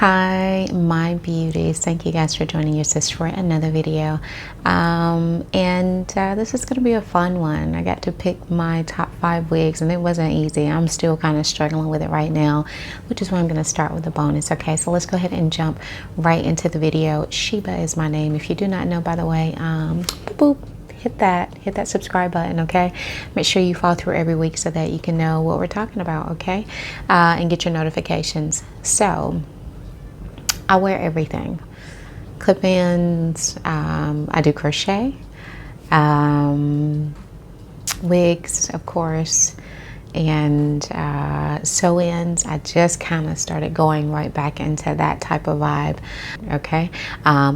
Hi my beauties, thank you guys for joining your sis for another video. This is going to be a fun one. I got to pick my top 5 wigs and it wasn't easy. I'm still kind of struggling with it right now, which is why I'm going to start with the bonus. Okay, so let's go ahead and jump right into the video. Sheba is my name. If you do not know, by the way, boop, hit that subscribe button. Okay, make sure you follow through every week so that you can know what we're talking about. Okay, and get your notifications. So I wear everything. Clip-ins, I do crochet, wigs, of course, and sew-ins. I just kind of started going right back into that type of vibe. Okay,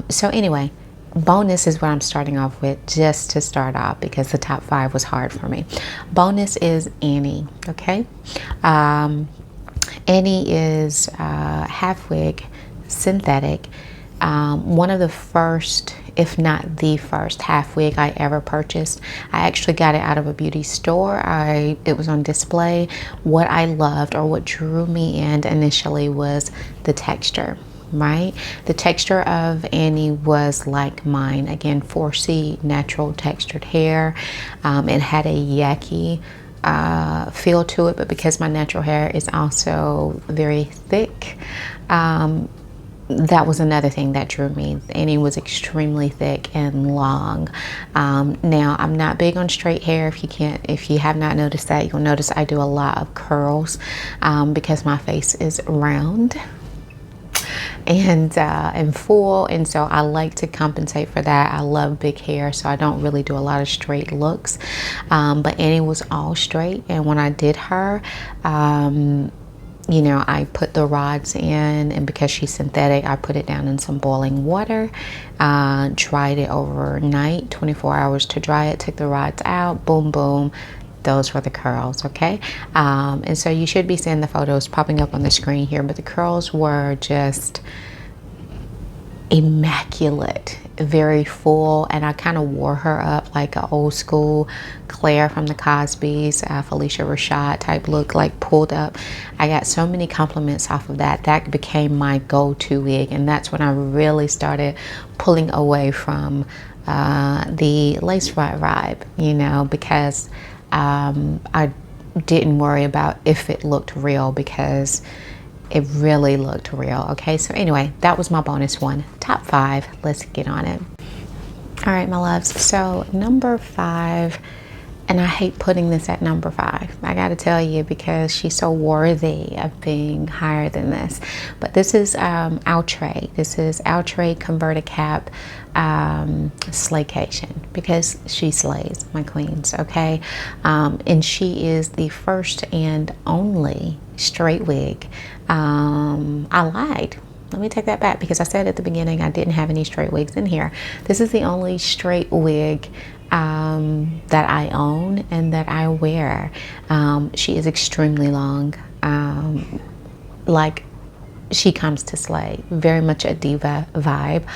so anyway, bonus is what I'm starting off with, just to start off, because the top 5 was hard for me. Bonus is Annie. Okay, Annie is half wig, synthetic, one of the first, if not the first, half wig I ever purchased. I actually got it out of a beauty store. It was on display. What I loved, or what drew me in initially, was the texture. Right, the texture of Annie was like mine. Again, 4C natural textured hair. It had a yucky feel to it, but because my natural hair is also very thick, that was another thing that drew me. Annie was extremely thick and long. Now I'm not big on straight hair. If you have not noticed that, you'll notice I do a lot of curls because my face is round and full, and so I like to compensate for that. I love big hair, so I don't really do a lot of straight looks, but Annie was all straight, and when I did her, you know, I put the rods in, and because she's synthetic, I put it down in some boiling water, dried it overnight, 24 hours to dry it, took the rods out, boom boom, those were the curls. Okay, and so you should be seeing the photos popping up on the screen here, but the curls were just immaculate, very full, and I kind of wore her up like an old school Claire from the Cosbys, Felicia Rashad type look, like pulled up. I got so many compliments off of that. That became my go-to wig, and that's when I really started pulling away from the lace front vibe, you know, because I didn't worry about if it looked real, because it really looked real. Okay, so anyway, that was my bonus one. Top 5, let's get on it. All right, my loves, so number 5, and I hate putting this at number 5, I gotta tell you, because she's so worthy of being higher than this, but this is Outre. This is Outre Converti-cap Slaycation, because she slays, my queens. Okay, and she is the first and only straight wig. I lied. Let me take that back, because I said at the beginning I didn't have any straight wigs in here. This is the only straight wig that I own and that I wear. She is extremely long. Like, she comes to slay. Very much a diva vibe.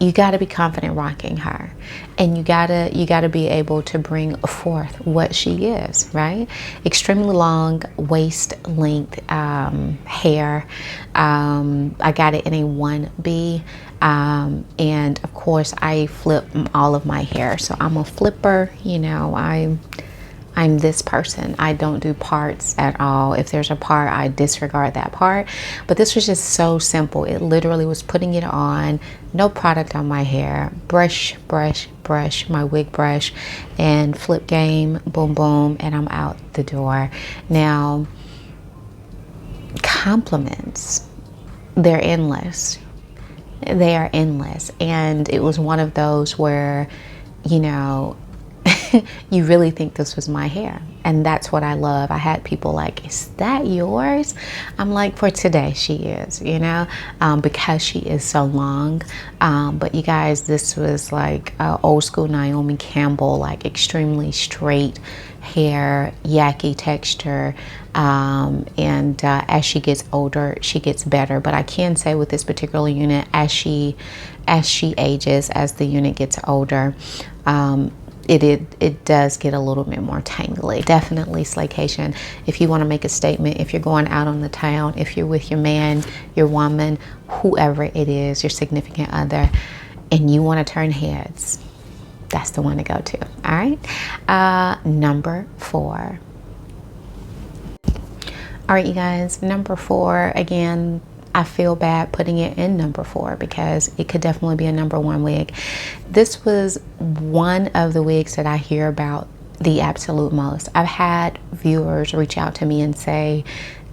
You got to be confident rocking her, and you gotta be able to bring forth what she is, right? Extremely long waist length hair. I got it in a 1B, and of course I flip all of my hair, so I'm a flipper. You know, I'm this person. I don't do parts at all. If there's a part, I disregard that part. But this was just so simple. It literally was putting it on, no product on my hair, brush, my wig brush, and flip game, boom, boom, and I'm out the door. Now, compliments, they're endless. They are endless. And it was one of those where, you know, you really think this was my hair, and that's what I love. I had people like, is that yours? I'm like, for today she is, you know, because she is so long. But you guys, this was like old school Naomi Campbell, like extremely straight hair, yucky texture, and as she gets older, she gets better. But I can say with this particular unit, as she ages, as the unit gets older, it does get a little bit more tangly. Definitely Slaycation. If you want to make a statement, if you're going out on the town, if you're with your man, your woman, whoever it is, your significant other, and you want to turn heads, that's the one to go to. All right. Number 4. All right, you guys, number 4, again, I feel bad putting it in number 4 because it could definitely be a number 1 wig. This was one of the wigs that I hear about the absolute most. I've had viewers reach out to me and say,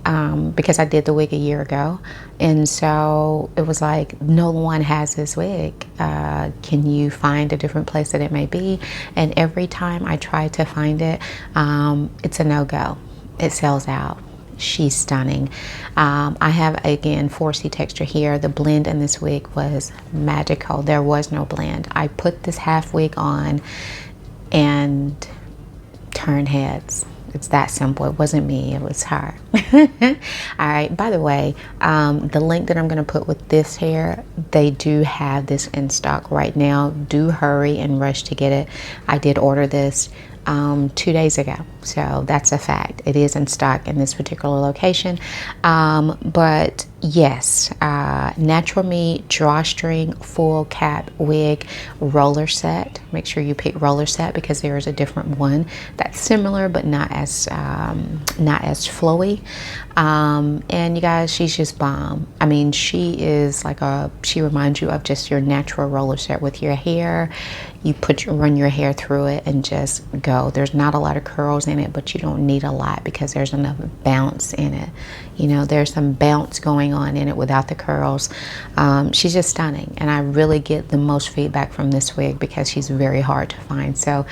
because I did the wig a year ago, and so it was like, no one has this wig. Can you find a different place that it may be? And every time I try to find it, it's a no-go. It sells out. She's stunning. I have, again, 4C texture here. The blend in this wig was magical. There was no blend. I put this half wig on and turned heads. It's that simple. It wasn't me, it was her. All right, by the way, the link that I'm going to put with this hair, they do have this in stock right now. Do hurry and rush to get it. I did order this 2 days ago, so that's a fact. It is in stock in this particular location. But yes, Natural Me Drawstring full cap wig roller set. Make sure you pick roller set because there is a different one that's similar but not as flowy. And you guys, she's just bomb. I mean, she is like she reminds you of just your natural roller set with your hair. You run your hair through it and just go. There's not a lot of curls in it, but you don't need a lot because there's enough bounce in it. You know, there's some bounce going on in it without the curls. She's just stunning, and I really get the most feedback from this wig because she's very hard to find. So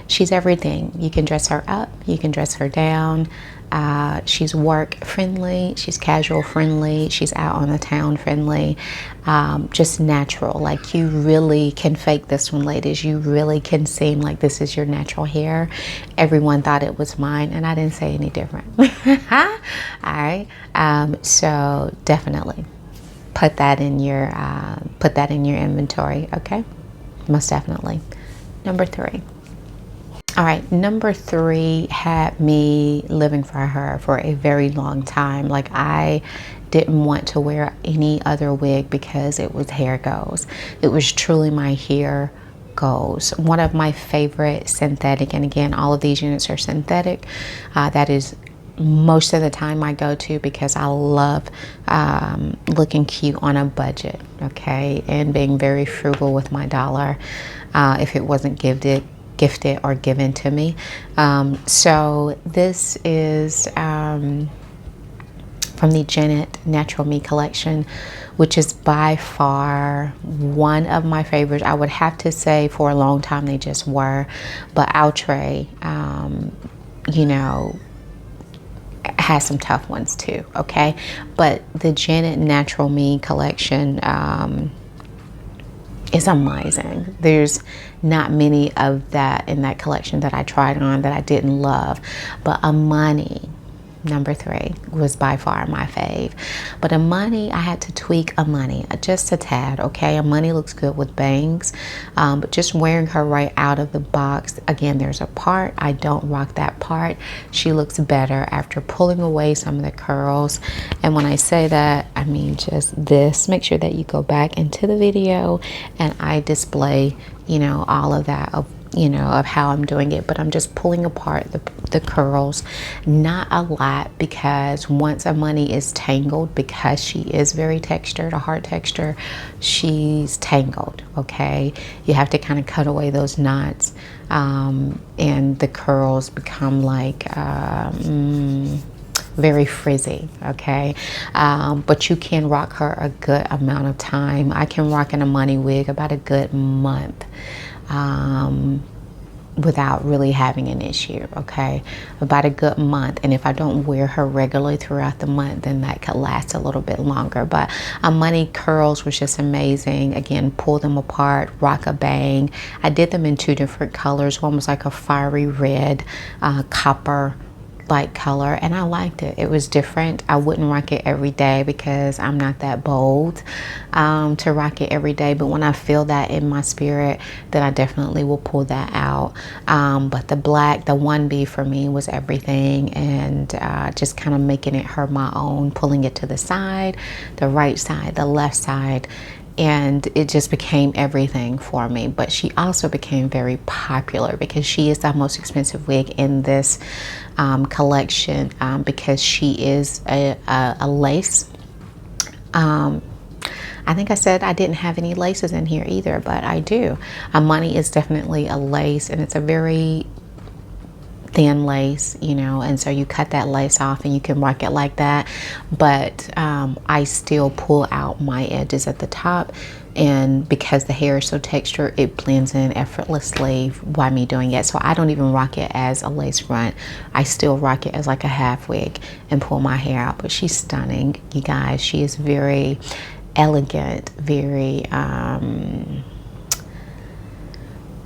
she's everything. You can dress her up, you can dress her down. She's work friendly, she's casual friendly, she's out on the town friendly, just natural. Like, you really can fake this one, ladies. You really can seem like this is your natural hair. Everyone thought it was mine, and I didn't say any different. All right. So definitely put that in your inventory. Okay, most definitely. Number 3. All right, number 3 had me living for her for a very long time. Like, I didn't want to wear any other wig because it was hair goals. It was truly my hair goals. One of my favorite synthetic, and again, all of these units are synthetic. That is most of the time I go to because I love looking cute on a budget, okay, and being very frugal with my dollar if it wasn't gifted or given to me. So this is from the Janet Natural Me collection, which is by far one of my favorites. I would have to say for a long time they just were, but Outre, you know, has some tough ones too, okay? But the Janet Natural Me collection is amazing. There's not many of that in that collection that I tried on that I didn't love, but Amani, number 3, was by far my fave. But Amani, I had to tweak Amani just a tad, okay? Amani looks good with bangs, but just wearing her right out of the box, again, there's a part, I don't rock that part. She looks better after pulling away some of the curls. And when I say that, I mean just this. Make sure that you go back into the video and I display, you know, all of that of how I'm doing it, but I'm just pulling apart the curls, not a lot, because once Amani is tangled, because she is very textured, a hard texture, she's tangled, okay? You have to kind of cut away those knots, and the curls become like very frizzy, okay? But you can rock her a good amount of time. I can rock an Amani wig about a good month without really having an issue, okay? About a good month. And if I don't wear her regularly throughout the month, then that could last a little bit longer. But Amani curls was just amazing. Again, pull them apart, rock a bang. I did them in 2 different colors. One was like a fiery red, copper like color, and I liked it. It was different. I wouldn't rock it every day because I'm not that bold to rock it every day, but when I feel that in my spirit, then I definitely will pull that out. But the black, the 1B for me was everything, and just kind of making it her my own, pulling it to the side, the right side, the left side, and it just became everything for me. But she also became very popular because she is the most expensive wig in this collection, because she is a lace. I think I said I didn't have any laces in here either, but I do. Amani is definitely a lace, and it's a very thin lace, you know, and so you cut that lace off and you can rock it like that. But I still pull out my edges at the top, and because the hair is so textured, it blends in effortlessly by me doing it. So I don't even rock it as a lace front. I still rock it as like a half wig and pull my hair out. But she's stunning, you guys. She is very elegant, very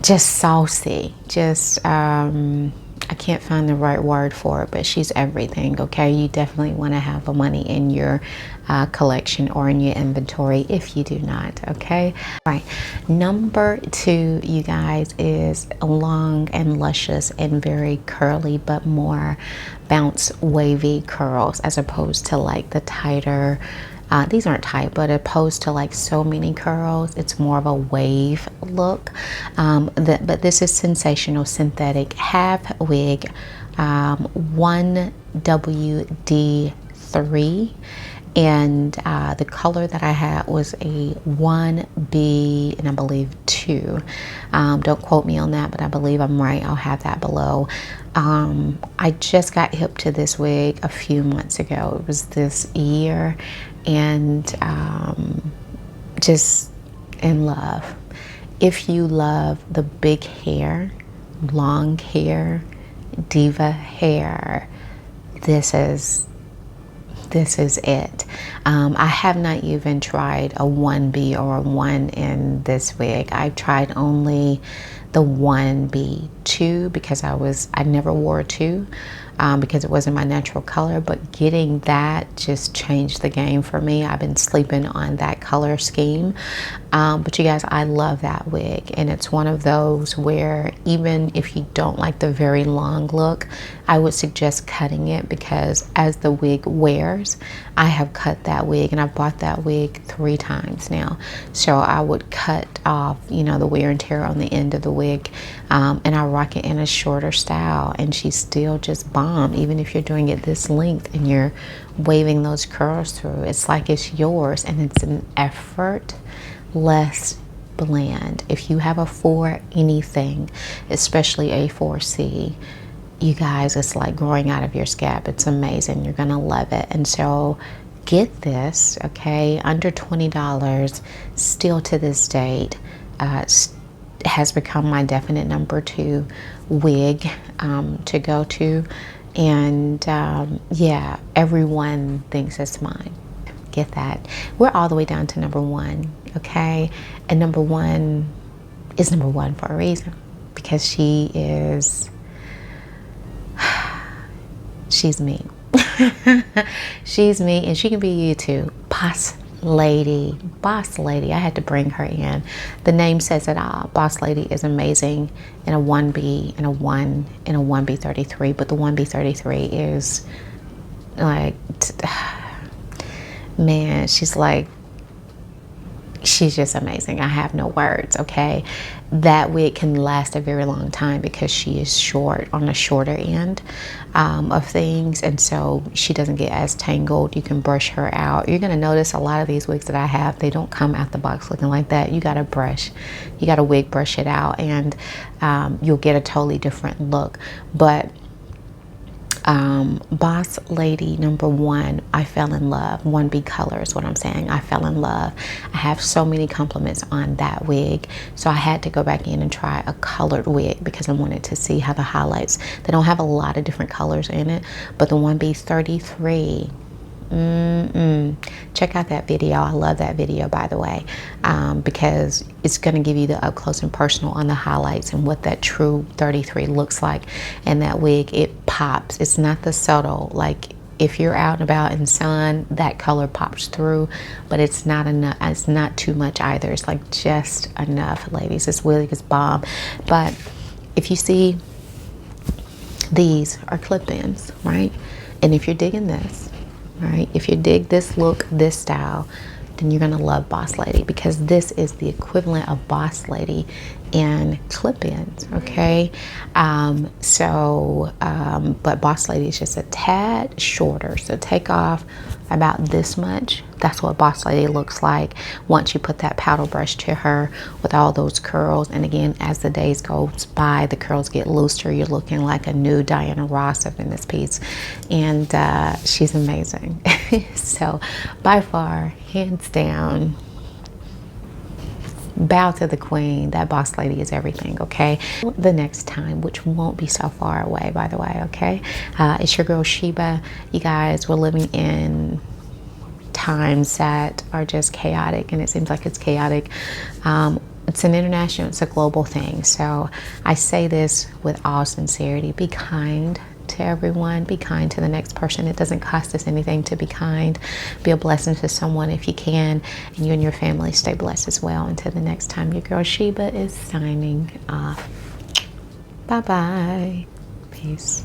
just saucy, just I can't find the right word for it, but she's everything. Okay, you definitely want to have Amani in your collection or in your inventory if you do not. Okay, all right, number 2, you guys, is long and luscious and very curly, but more bounce wavy curls as opposed to like the tighter, these aren't tight, but opposed to like so many curls, it's more of a wave look. But this is Sensational Synthetic Half Wig, 1WD3, and the color that I had was a 1B and I believe 2. Don't quote me on that, but I believe I'm right. I'll have that below. I just got hip to this wig a few months ago. It was this year, and just in love. If you love the big hair, long hair, diva hair, this is it. I have not even tried a 1B or a 1 in this wig. I've tried only the 1B2 because I never wore a 2 because it wasn't my natural color, but getting that just changed the game for me. I've been sleeping on that color scheme. But you guys, I love that wig, and it's one of those where even if you don't like the very long look, I would suggest cutting it, because as the wig wears, I have cut that wig, and I've bought that wig 3 times now. So I would cut off, you know, the wear and tear on the end of the wig, and I rock it in a shorter style, and she's still just bomb. Even if you're doing it this length and you're waving those curls through, it's like it's yours, and it's an effortless blend. If you have a 4 anything, especially a 4C, you guys, it's like growing out of your scalp. It's amazing. You're gonna love it. And so get this, okay? Under $20 still to this date. Has become my definite number 2 wig to go to, and yeah, everyone thinks it's mine. Get that. We're all the way down to number 1, okay? And number 1 is number 1 for a reason, because she is she's me. She's me, and she can be you too. Boss lady. I had to bring her in. The name says it all. Boss lady is amazing in a 1B and a 1 and a 1B33, but the 1B33 is like, man, she's just amazing. I have no words, okay? That wig can last a very long time because she is short, on the shorter end of things, and so she doesn't get as tangled. You can brush her out. You're gonna notice a lot of these wigs that I have, they don't come out the box looking like that. You gotta wig brush it out, and you'll get a totally different look. But boss lady number 1, I fell in love. 1B color is what I'm saying. I fell in love. I have so many compliments on that wig, so I had to go back in and try a colored wig because I wanted to see how the highlights, they don't have a lot of different colors in it, but the 1B33, Check out that video. I love that video, by the way, because it's going to give you the up close and personal on the highlights and what that true 33 looks like. And that wig, it pops. It's not the subtle, like if you're out and about in sun, that color pops through, but it's not enough. It's not too much either. It's like just enough, ladies. This wig is bomb. But if you see, these are clip-ins, right? And if you're digging this, right, if you dig this look, this style, then you're gonna love Boss Lady, because this is the equivalent of Boss Lady in clip-ins, okay? But Boss Lady is just a tad shorter. So take off about this much. That's what Boss Lady looks like once you put that paddle brush to her with all those curls. And again, as the days goes by, the curls get looser. You're looking like a new Diana Ross up in this piece. And she's amazing. So by far, hands down, bow to the queen. That Boss Lady is everything, okay? The next time, which won't be so far away, by the way, okay? It's your girl Sheba. You guys, we're living in times that are just chaotic, and it seems like it's chaotic. It's an international, it's a global thing. So I say this with all sincerity. Be kind to everyone. Be kind to the next person. It doesn't cost us anything to be kind. Be a blessing to someone if you can, and you and your family stay blessed as well. Until the next time, your girl Sheba is signing off. Bye bye. Peace.